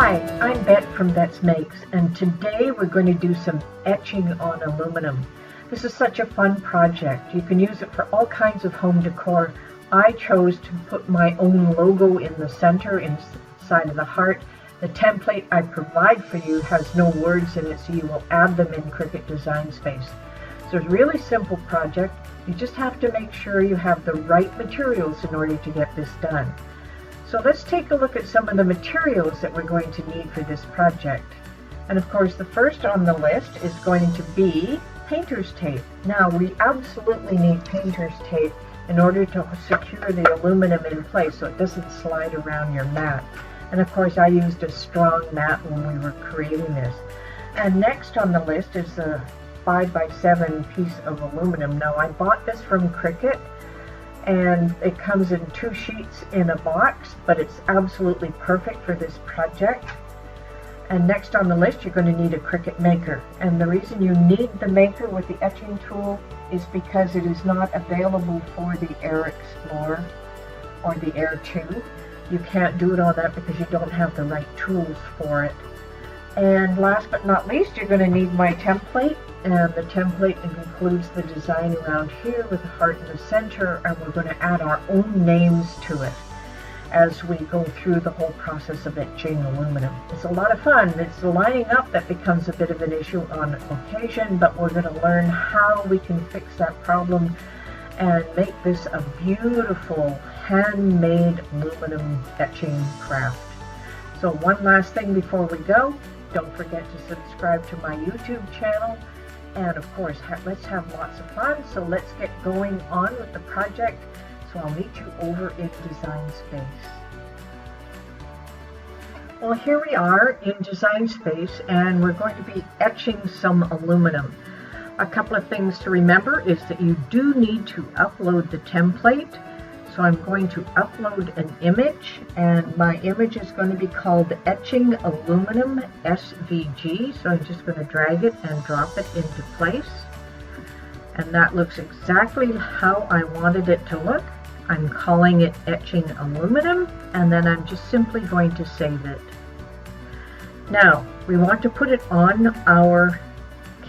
Hi, I'm Bet from Bet's Makes, and today we're going to do some etching on aluminum. This is such a fun project. You can use it for all kinds of home decor. I chose to put my own logo in the center inside of the heart. The template I provide for you has no words in it, so you will add them in Cricut Design Space. So it's a really simple project. You just have to make sure you have the right materials in order to get this done. So let's take a look at some of the materials that we're going to need for this project. And of course, the first on the list is going to be painter's tape. Now, we absolutely need painter's tape in order to secure the aluminum in place so it doesn't slide around your mat. And of course, I used a strong mat when we were creating this. And next on the list is a 5x7 piece of aluminum. Now, I bought this from Cricut, and it comes in 2 sheets in a box, but it's absolutely perfect for this project. And next on the list, you're going to need a Cricut maker. And the reason you need the maker with the etching tool is because it is not available for the Air Explorer or the Air 2. You can't do it on that because you don't have the right tools for it. And last but not least, you're going to need my template. And the template includes the design around here with the heart in the center, and we're going to add our own names to it as we go through the whole process of etching aluminum. It's a lot of fun. It's the lining up that becomes a bit of an issue on occasion, but we're going to learn how we can fix that problem and make this a beautiful handmade aluminum etching craft. So one last thing before we go, don't forget to subscribe to my YouTube channel. And of course, let's have lots of fun. So let's get going on with the project. So I'll meet you over in Design Space. Well, here we are in Design Space, and we're going to be etching some aluminum. A couple of things to remember is that you do need to upload the template. So I'm going to upload an image, and my image is going to be called Etching Aluminum SVG. So I'm just going to drag it and drop it into place. And that looks exactly how I wanted it to look. I'm calling it Etching Aluminum, and then I'm just simply going to save it. Now, we want to put it on our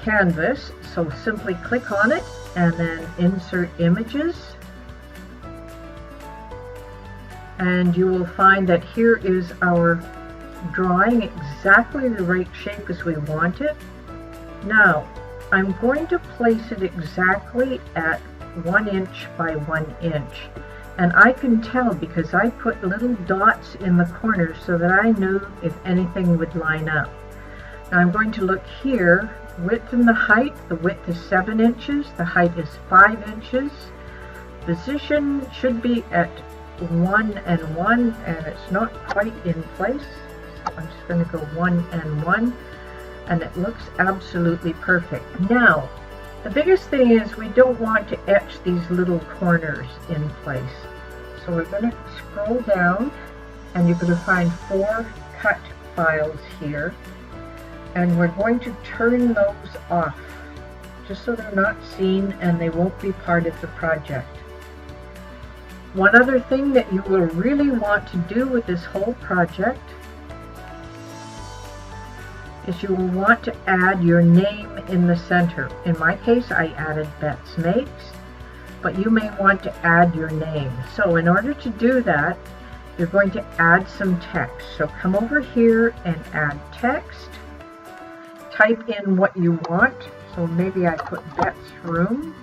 canvas, so simply click on it and then insert images. And you will find that here is our drawing, exactly the right shape as we want it. Now, I'm going to place it exactly at 1 inch by 1 inch. And I can tell because I put little dots in the corners so that I knew if anything would line up. Now I'm going to look here, width and the height. The width is 7 inches, the height is 5 inches. Position should be at 1 and 1, and it's not quite in place. So I'm just going to go 1 and 1, and it looks absolutely perfect. Now, the biggest thing is we don't want to etch these little corners in place. So we're going to scroll down, and you're going to find 4 cut files here, and we're going to turn those off just so they're not seen and they won't be part of the project. One other thing that you will really want to do with this whole project is you will want to add your name in the center. In my case, I added Bet's Makes, but you may want to add your name. So in order to do that, you're going to add some text. So come over here and add text. Type in what you want. So maybe I put Bet's Room.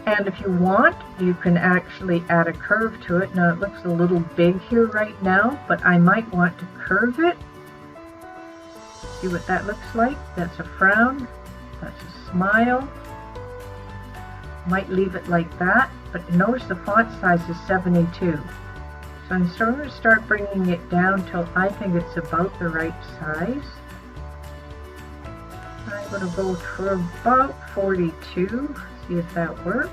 And if you want, you can actually add a curve to it. Now it looks a little big here right now, but I might want to curve it. See what that looks like? That's a frown. That's a smile. Might leave it like that, but notice the font size is 72. So I'm going to start bringing it down till I think it's about the right size. I'm going to go for about 42. See if that works.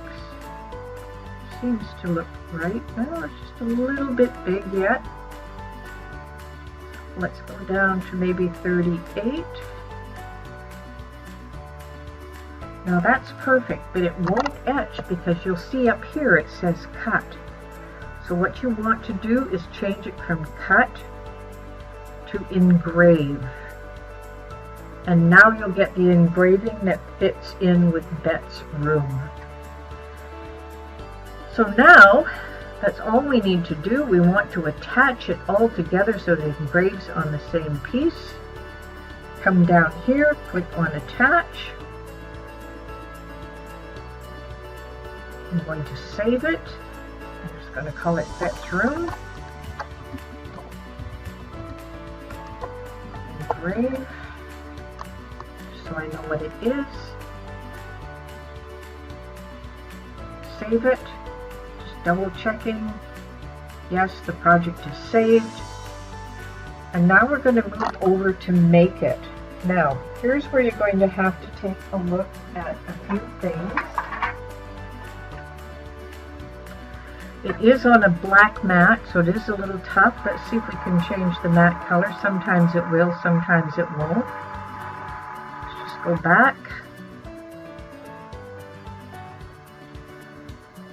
Seems to look right. Well, it's just a little bit big yet. Let's go down to maybe 38. Now that's perfect, but it won't etch because you'll see up here it says cut. So what you want to do is change it from cut to engrave. And now you'll get the engraving that fits in with Bet's room. So now, that's all we need to do. We want to attach it all together so that it engraves on the same piece. Come down here, click on attach. I'm going to save it. I'm just going to call it Bet's room. Engrave. So I know what it is. Save it. Just double checking. Yes, the project is saved. And now we're going to move over to make it. Now, here's where you're going to have to take a look at a few things. It is on a black mat, so it is a little tough. Let's see if we can change the mat color. Sometimes it will, sometimes it won't. Let's just go back.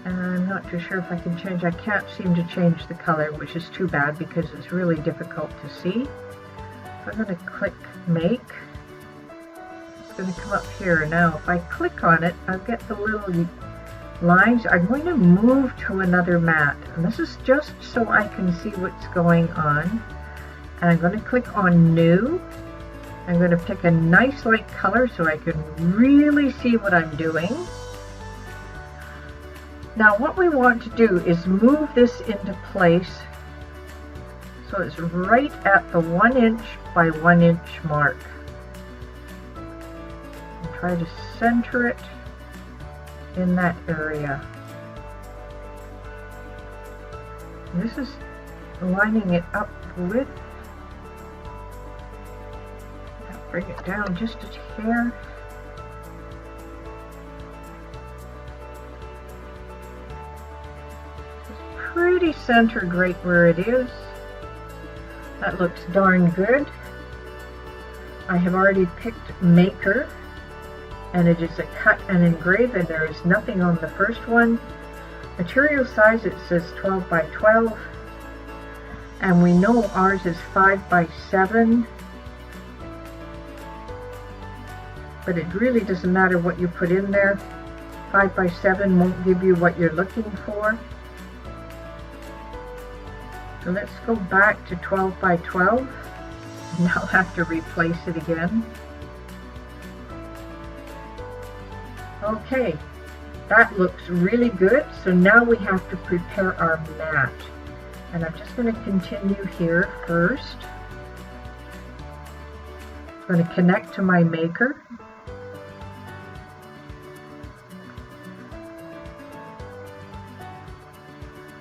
And I'm not too sure if I can change. I can't seem to change the color, which is too bad because it's really difficult to see. So I'm going to click make. It's going to come up here. Now if I click on it, I'll get the little lines. I'm going to move to another mat, and this is just so I can see what's going on. And I'm going to click on new. I'm going to pick a nice light color so I can really see what I'm doing. Now what we want to do is move this into place so it's right at the 1 inch by 1 inch mark. And try to center it in that area. And this is lining it up with, bring it down just a hair. It's pretty centered right where it is. That looks darn good. I have already picked maker, and it is a cut and engrave, and there is nothing on the first one. Material size, it says 12 by 12, and we know ours is 5 by 7, but it really doesn't matter what you put in there. 5 by 7 won't give you what you're looking for. So let's go back to 12 by 12, and I'll have to replace it again. Okay, that looks really good. So now we have to prepare our mat. And I'm just going to continue here first. I'm going to connect to my maker.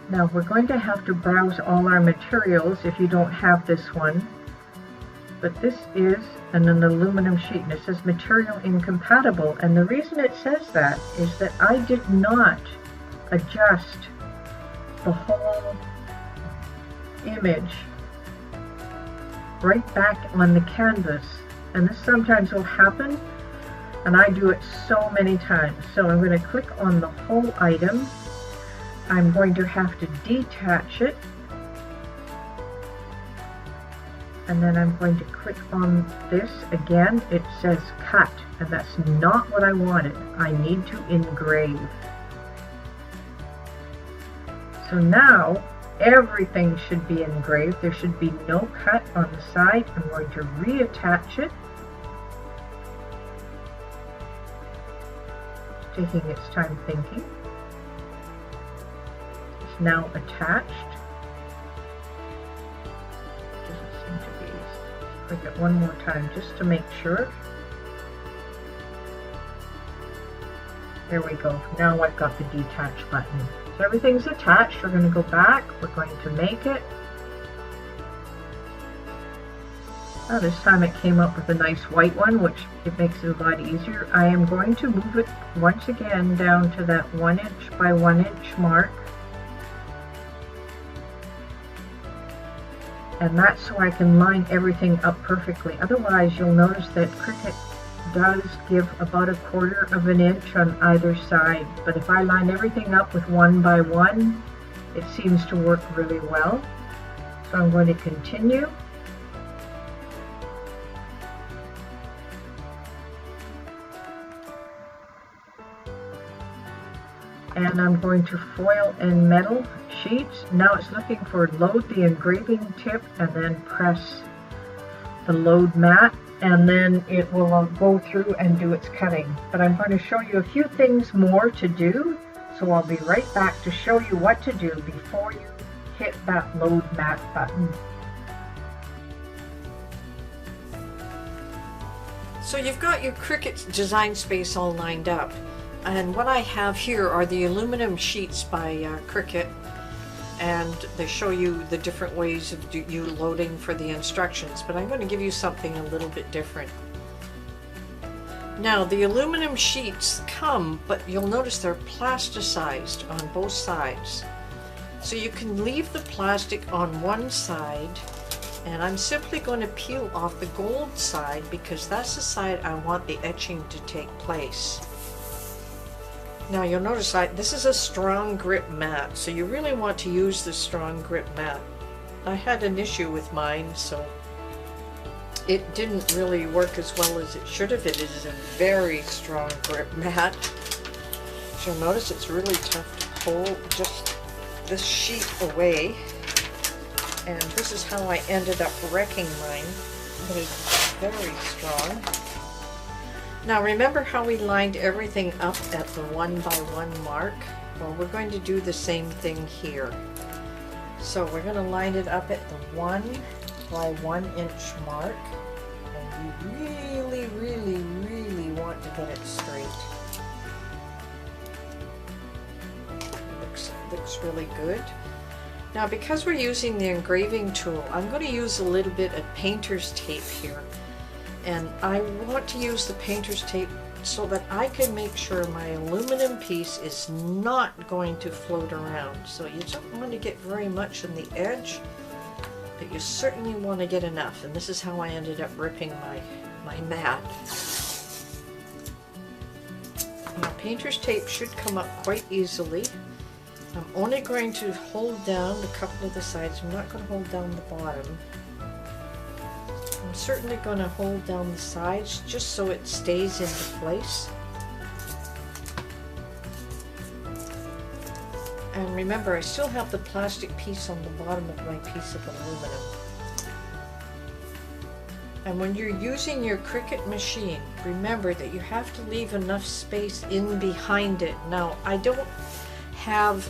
Now we're going to have to browse all our materials if you don't have this one. But this is an aluminum sheet, and it says material incompatible, and the reason it says that is that I did not adjust the whole image right back on the canvas, and this sometimes will happen, and I do it so many times. So I'm going to click on the whole item. I'm going to have to detach it, and then I'm going to click on this again. It says cut, and that's not what I wanted. I need to engrave. So now everything should be engraved. There should be no cut on the side. I'm going to reattach it. It's taking its time thinking. It's now attached. Click it one more time just to make sure. There we go. Now I've got the detach button. So everything's attached. We're going to go back. We're going to make it. Oh, this time it came up with a nice white one, which it makes it a lot easier. I am going to move it once again down to that 1 inch by 1 inch mark. And that's so I can line everything up perfectly. Otherwise, you'll notice that Cricut does give about 1/4 of an inch on either side. But if I line everything up with 1 by 1, it seems to work really well. So I'm going to continue. And I'm going to foil and metal sheets. Now it's looking for load the engraving tip and then press the load mat, and then it will go through and do its cutting. But I'm going to show you a few things more to do, so I'll be right back to show you what to do before you hit that load mat button. So you've got your Cricut design space all lined up. And what I have here are the aluminum sheets by Cricut, and they show you the different ways of you loading for the instructions, but I'm going to give you something a little bit different. Now the aluminum sheets come, but you'll notice they're plasticized on both sides. So you can leave the plastic on one side, and I'm simply going to peel off the gold side because that's the side I want the etching to take place. Now you'll notice this is a strong grip mat, so you really want to use the strong grip mat. I had an issue with mine, so it didn't really work as well as it should have. It is a very strong grip mat. So you'll notice it's really tough to pull just this sheet away. And this is how I ended up wrecking mine. It is very strong. Now remember how we lined everything up at the 1 by 1 mark? Well, we're going to do the same thing here. So we're going to line it up at the 1 by 1 inch mark. And you really want to get it straight. Looks really good. Now because we're using the engraving tool, I'm going to use a little bit of painter's tape here. And I want to use the painter's tape so that I can make sure my aluminum piece is not going to float around. So you don't want to get very much on the edge, but you certainly want to get enough. And this is how I ended up ripping my mat. Now, painter's tape should come up quite easily. I'm only going to hold down a couple of the sides. I'm not going to hold down the bottom. I'm certainly going to hold down the sides just so it stays into place. And remember, I still have the plastic piece on the bottom of my piece of aluminum. And when you're using your Cricut machine, remember that you have to leave enough space in behind it. Now, I don't have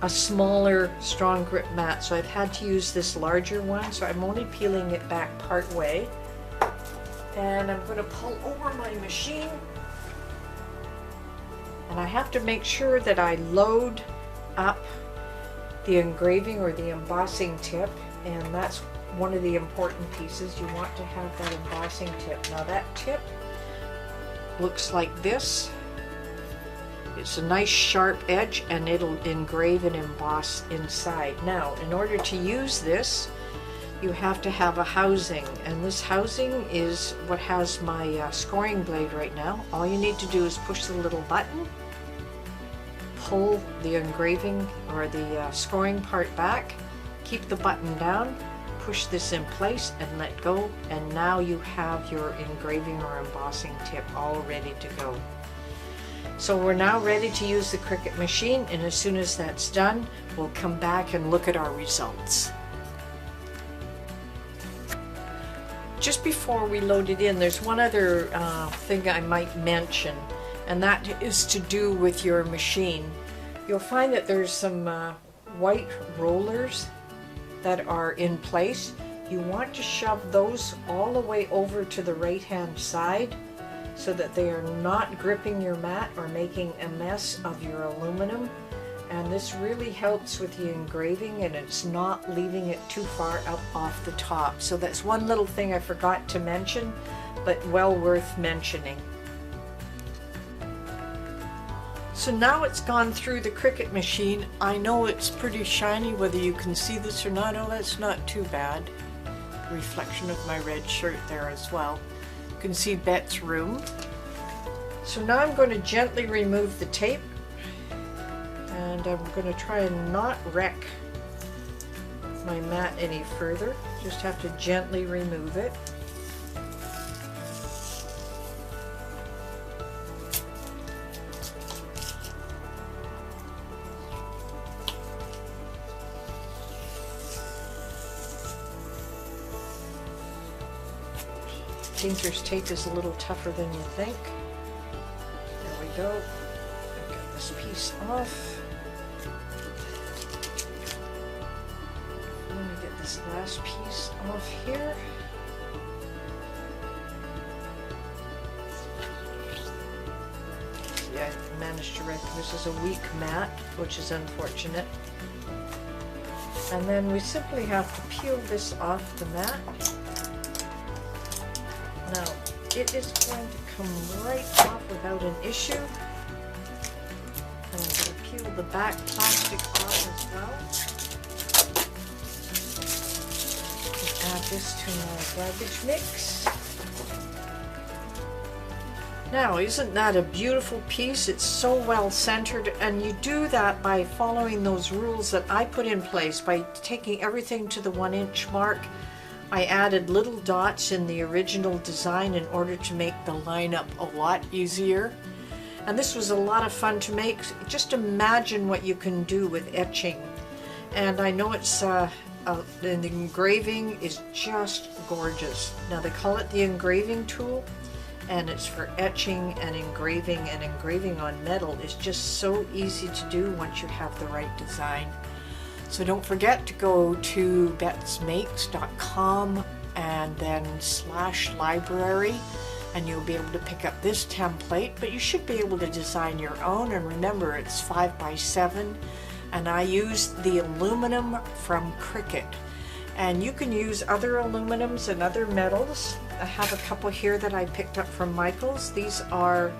a smaller strong grip mat, so I've had to use this larger one, so I'm only peeling it back part way. And I'm going to pull over my machine, and I have to make sure that I load up the engraving or the embossing tip, and that's one of the important pieces. You want to have that embossing tip. Now that tip looks like this. It's a nice sharp edge, and it'll engrave and emboss inside. Now, in order to use this, you have to have a housing, and this housing is what has my scoring blade right now. All you need to do is push the little button, pull the engraving or the scoring part back, keep the button down, push this in place and let go, and now you have your engraving or embossing tip all ready to go. So we're now ready to use the Cricut machine, and as soon as that's done, we'll come back and look at our results. Just before we load it in, there's one other thing I might mention, and that is to do with your machine. You'll find that there's some white rollers that are in place. You want to shove those all the way over to the right hand side so that they are not gripping your mat or making a mess of your aluminum. And this really helps with the engraving, and it's not leaving it too far up off the top. So that's one little thing I forgot to mention, but well worth mentioning. So now it's gone through the Cricut machine. I know it's pretty shiny, whether you can see this or not. Oh, that's not too bad. Reflection of my red shirt there as well. You can see Bet's room. So now I'm going to gently remove the tape. And I'm going to try and not wreck my mat any further. Just have to gently remove it. Painter's tape is a little tougher than you think. There we go. Get this piece off. Let me get this last piece off here. See, I managed to wreck. This is a weak mat, which is unfortunate. And then we simply have to peel this off the mat. Now, it is going to come right off without an issue. And I'm going to peel the back plastic off as well. And add this to my garbage mix. Now, isn't that a beautiful piece? It's so well centered, and you do that by following those rules that I put in place by taking everything to the 1-inch mark. I added little dots in the original design in order to make the lineup a lot easier. And this was a lot of fun to make. Just imagine what you can do with etching. And I know it's, the engraving is just gorgeous. Now they call it the engraving tool, and it's for etching and engraving on metal is just so easy to do once you have the right design. So don't forget to go to betsmakes.com and then /library, and you'll be able to pick up this template, but you should be able to design your own. And remember, it's 5x7, and I used the aluminum from Cricut. And you can use other aluminums and other metals. I have a couple here that I picked up from Michael's. These are,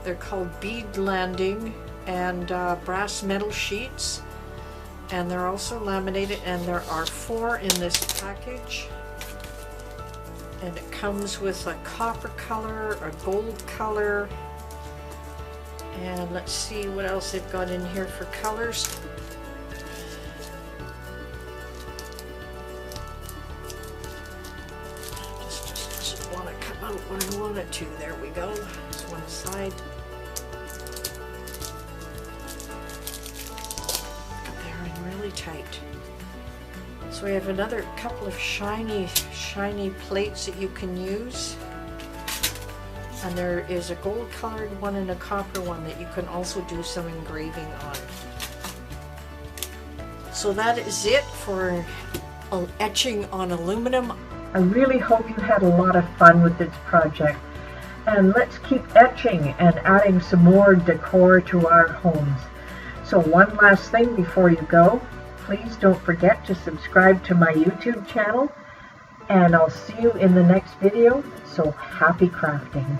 they're called Bead landing and brass metal sheets. And they're also laminated, and there are 4 in this package. And it comes with a copper color, a gold color, and let's see what else they've got in here for colors. Just doesn't want to come out when I want it to. There we go. There's one side. Tight. So we have another couple of shiny plates that you can use, and there is a gold colored one and a copper one that you can also do some engraving on. So that is it for etching on aluminum. I really hope you had a lot of fun with this project, and let's keep etching and adding some more decor to our homes. So one last thing before you go, please don't forget to subscribe to my YouTube channel, and I'll see you in the next video. So happy crafting.